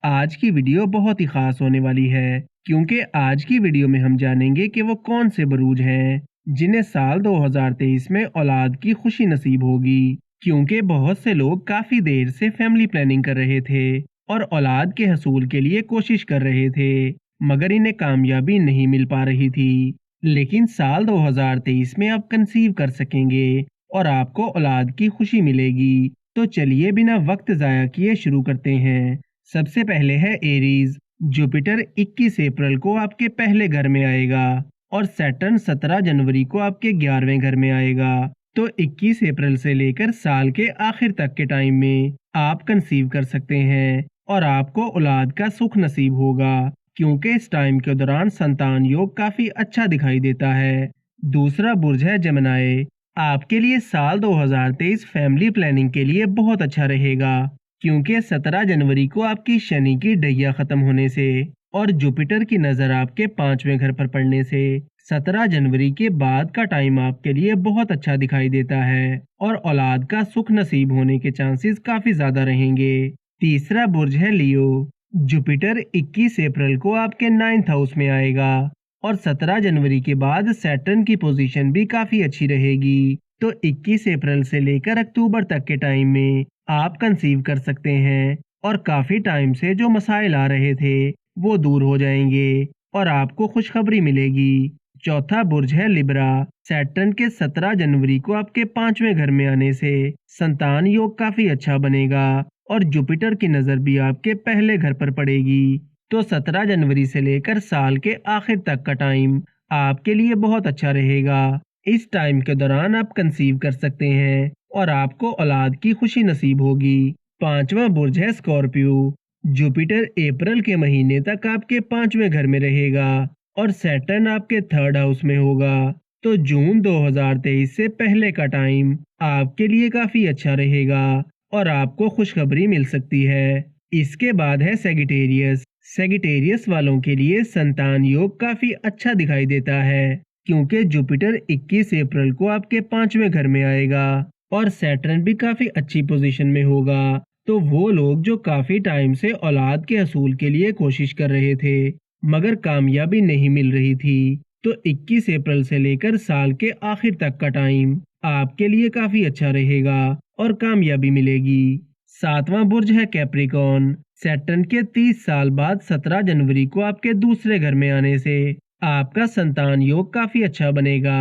आज की वीडियो बहुत ही खास होने वाली है क्योंकि आज की वीडियो में हम जानेंगे कि वो कौन से बुरूज हैं जिन्हें साल 2023 में औलाद की खुशी नसीब होगी। क्योंकि बहुत से लोग काफी देर से फैमिली प्लानिंग कर रहे थे और औलाद के हसूल के लिए कोशिश कर रहे थे, मगर इन्हें कामयाबी नहीं मिल पा रही थी। लेकिन साल 2023 में आप कंसीव कर सकेंगे और आपको औलाद की खुशी मिलेगी। तो चलिए बिना वक्त जाया किए शुरू करते हैं। सबसे पहले है एरीज। जुपिटर 21 अप्रैल को आपके पहले घर में आएगा और सैटर्न 17 जनवरी को आपके 11वें घर में आएगा। तो 21 अप्रैल से लेकर साल के आखिर तक के टाइम में आप कंसीव कर सकते हैं और आपको औलाद का सुख नसीब होगा, क्योंकि इस टाइम के दौरान संतान योग काफी अच्छा दिखाई देता है। दूसरा बुर्ज है जमनाए। आपके लिए साल 2023 फैमिली प्लानिंग के लिए बहुत अच्छा रहेगा, क्योंकि 17 जनवरी को आपकी शनि की डैया खत्म होने से और जुपिटर की नजर आपके 5वें घर पर पड़ने से 17 जनवरी के बाद का टाइम आपके लिए बहुत अच्छा दिखाई देता है और औलाद का सुख नसीब होने के चांसेस काफी ज्यादा रहेंगे। तीसरा बुर्ज है लियो। जुपिटर 21 अप्रैल को आपके 9th हाउस में आएगा और 17 जनवरी के बाद सैटर्न की पोजीशन भी काफी अच्छी रहेगी। तो 21 अप्रैल से लेकर अक्टूबर तक के टाइम में आप कंसीव कर सकते हैं और काफी टाइम से जो मसाइल आ रहे थे वो दूर हो जाएंगे और आपको खुशखबरी मिलेगी। चौथा बुर्ज है लिब्रा। सैटर्न के 17 जनवरी को आपके 5वें घर में आने से संतान योग काफी अच्छा बनेगा और जुपिटर की नजर भी आपके पहले घर पर पड़ेगी। तो 17 जनवरी से लेकर साल के आखिर तक का टाइम आपके लिए बहुत अच्छा रहेगा। इस टाइम के दौरान आप कंसीव कर सकते हैं और आपको औलाद की खुशी नसीब होगी। पांचवा बुर्ज है स्कॉर्पियो। जुपिटर अप्रैल के महीने तक आपके 5वें घर में रहेगा और सैटर्न आपके 3rd हाउस में होगा। तो जून 2023 से पहले का टाइम आपके लिए काफी अच्छा रहेगा और आपको खुशखबरी मिल सकती है। इसके बाद है सेगिटेरियस। सेगिटेरियस वालों के लिए संतान योग काफी अच्छा दिखाई देता है, क्योंकि जुपिटर 21 अप्रैल को आपके 5वें घर में आएगा और सैटर्न भी काफी अच्छी पोजीशन में होगा। तो वो लोग जो काफी टाइम से औलाद के हसूल के लिए कोशिश कर रहे थे मगर कामयाबी नहीं मिल रही थी, तो 21 अप्रैल से लेकर साल के आखिर तक का टाइम आपके लिए काफी अच्छा रहेगा और कामयाबी मिलेगी। सातवां बुर्ज है कैप्रिकॉर्न। सैटर्न के 30 साल बाद 17 जनवरी को आपके दूसरे घर में आने से आपका संतान योग काफी अच्छा बनेगा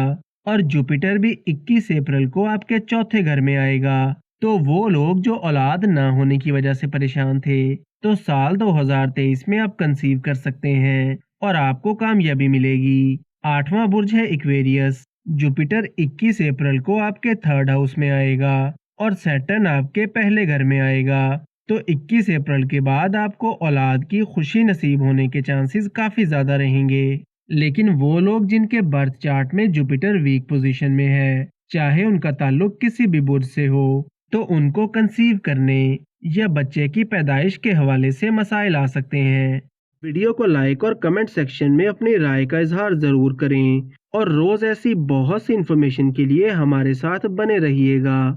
और जुपिटर भी 21 अप्रैल को आपके चौथे घर में आएगा। तो वो लोग जो औलाद ना होने की वजह से परेशान थे, तो साल 2023 में आप कंसीव कर सकते हैं और आपको कामयाबी मिलेगी। आठवां बुर्ज है इक्वेरियस। जुपिटर 21 अप्रैल को आपके 3rd हाउस में आएगा और सैटर्न आपके पहले घर में आएगा। तो 21 अप्रैल के बाद आपको औलाद की खुशी नसीब होने के चांसेस काफी ज्यादा रहेंगे। लेकिन वो लोग जिनके बर्थ चार्ट में जुपिटर वीक पोजीशन में है, चाहे उनका ताल्लुक किसी भी बुर्ज से हो, तो उनको कंसीव करने या बच्चे की पैदाइश के हवाले से मसाइल आ सकते हैं। वीडियो को लाइक और कमेंट सेक्शन में अपनी राय का इजहार जरूर करें और रोज ऐसी बहुत सी इन्फॉर्मेशन के लिए हमारे साथ बने रहिएगा।